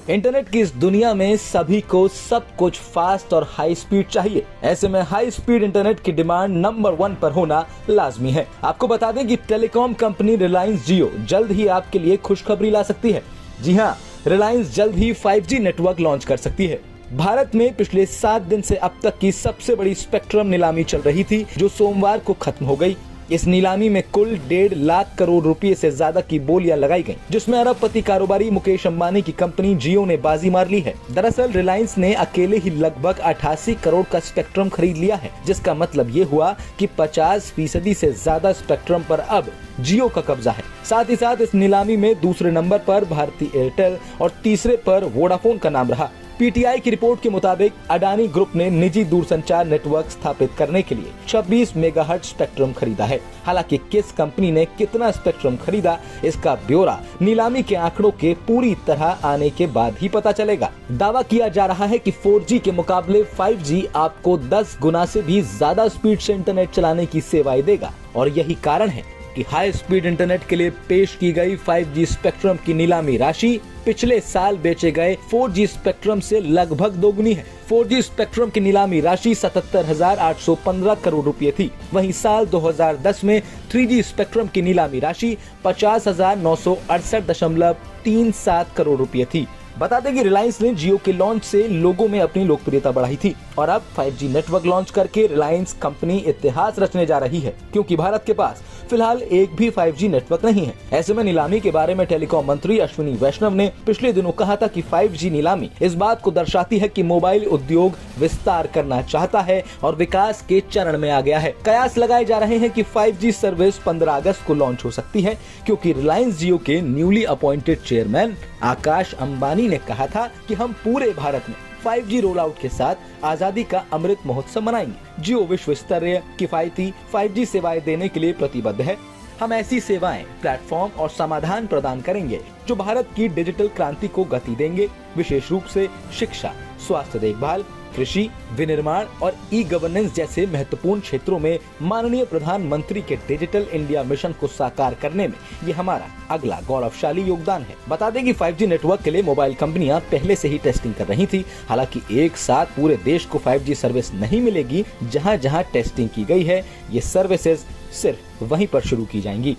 Internet की इस दुनिया में सभी को सब कुछ फास्ट और हाई स्पीड चाहिए। ऐसे में हाई स्पीड इंटरनेट की डिमांड नंबर 1 पर होना लाजमी है। आपको बता दें कि टेलीकॉम कंपनी रिलायंस जियो जल्द ही आपके लिए खुशखबरी ला सकती है। जी हाँ, रिलायंस जल्द ही 5G नेटवर्क लॉन्च कर सकती है। भारत में पिछले 7 दिन से अब तक की सबसे बड़ी स्पेक्ट्रम नीलामी चल रही थी, जो सोमवार को खत्म हो गई। इस नीलामी में कुल 1.5 लाख करोड़ रुपए से ज्यादा की बोलियां लगाई गईं, जिसमें अरबपति कारोबारी मुकेश अंबानी की कंपनी जियो ने बाजी मार ली है। दरअसल रिलायंस ने अकेले ही लगभग 88 करोड़ का स्पेक्ट्रम खरीद लिया है, जिसका मतलब ये हुआ कि 50% से ज्यादा स्पेक्ट्रम पर अब जियो का कब्जा है। साथ ही साथ इस नीलामी में दूसरे नंबर पर भारती एयरटेल और तीसरे पर वोडाफोन का नाम रहा। पीटीआई की रिपोर्ट के मुताबिक अडानी ग्रुप ने निजी दूरसंचार नेटवर्क स्थापित करने के लिए 26 मेगाहर्ट्ज स्पेक्ट्रम खरीदा है। हालांकि किस कंपनी ने कितना स्पेक्ट्रम खरीदा, इसका ब्यौरा नीलामी के आंकड़ों के पूरी तरह आने के बाद ही पता चलेगा। दावा किया जा रहा है कि 4G के मुकाबले 5G आपको 10 गुना से भी ज्यादा स्पीड से इंटरनेट चलाने की सेवाएं देगा और यही कारण है कि हाई स्पीड इंटरनेट के लिए पेश की गई 5G स्पेक्ट्रम की नीलामी राशि पिछले साल बेचे गए 4G स्पेक्ट्रम से लगभग दोगुनी है। 4G स्पेक्ट्रम की नीलामी राशि 77,815 करोड़ रुपए थी। वहीं साल 2010 में 3G स्पेक्ट्रम की नीलामी राशि 50,968.37 करोड़ रुपए थी। बता दें कि रिलायंस ने जियो के लॉन्च से लोगों में अपनी लोकप्रियता बढ़ाई थी और अब 5G नेटवर्क लॉन्च करके रिलायंस कंपनी इतिहास रचने जा रही है, क्योंकि भारत के पास फिलहाल एक भी 5G नेटवर्क नहीं है। ऐसे में नीलामी के बारे में टेलीकॉम मंत्री अश्विनी वैष्णव ने पिछले दिनों कहा था कि 5G नीलामी इस बात को दर्शाती है कि मोबाइल उद्योग विस्तार करना चाहता है और विकास के चरण में आ गया है। कयास लगाए जा रहे हैं कि 5G सर्विस 15 अगस्त को लॉन्च हो सकती है, क्योंकि रिलायंस जियो के newly appointed chairman Akash Ambani ने कहा था कि हम पूरे भारत में 5G रोल आउट के साथ आजादी का अमृत महोत्सव मनाएंगे। जियो विश्व स्तरीय किफायती 5G सेवाएं देने के लिए प्रतिबद्ध है। हम ऐसी सेवाएं, प्लेटफॉर्म और समाधान प्रदान करेंगे जो भारत की डिजिटल क्रांति को गति देंगे, विशेष रूप से शिक्षा, स्वास्थ्य देखभाल, कृषि, विनिर्माण और ई गवर्नेंस जैसे महत्वपूर्ण क्षेत्रों में माननीय प्रधानमंत्री के डिजिटल इंडिया मिशन को साकार करने में ये हमारा अगला गौरवशाली योगदान है। बता दें कि 5G नेटवर्क के लिए मोबाइल कंपनियां पहले से ही टेस्टिंग कर रही थी। हालांकि एक साथ पूरे देश को 5G सर्विस नहीं मिलेगी। जहां जहां टेस्टिंग की गई है, ये सर्विसेज सिर्फ वहीं पर शुरू की जाएंगी।